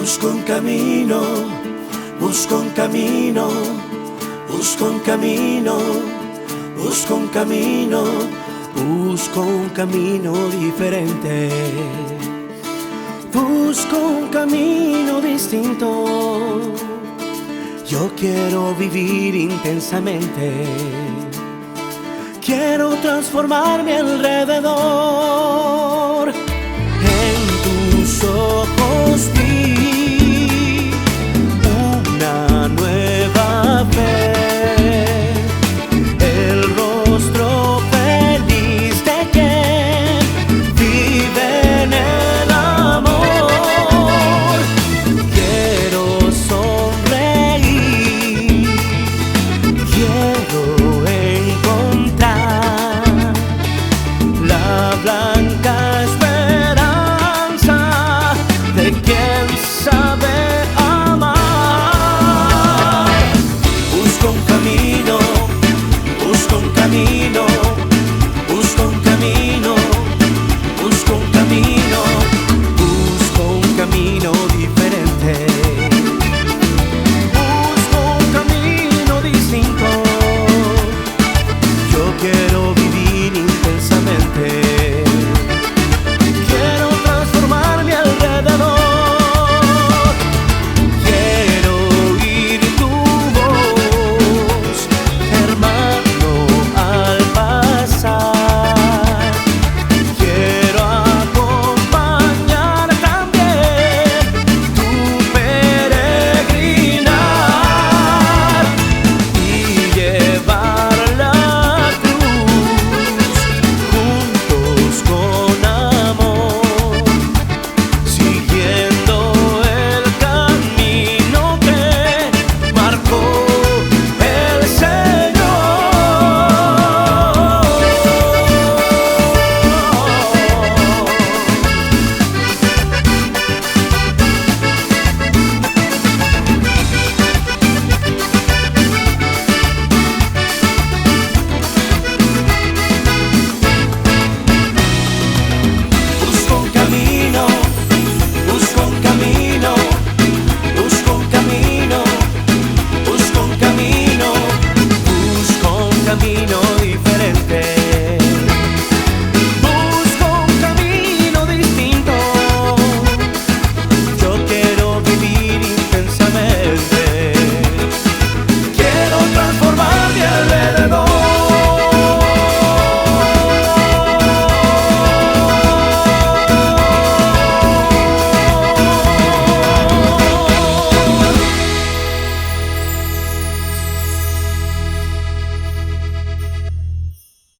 Busco un camino, busco un camino, busco un camino, busco un camino, busco un camino diferente. Busco un camino distinto. Yo quiero vivir intensamente. Quiero transformar mi alrededor. En tus ojos vi una nueva fe, el rostro feliz de quien vive en el amor. Quiero sonreír, quiero encontrar la blanca esperanza de quien sabe amar. Busco un camino, busco un camino,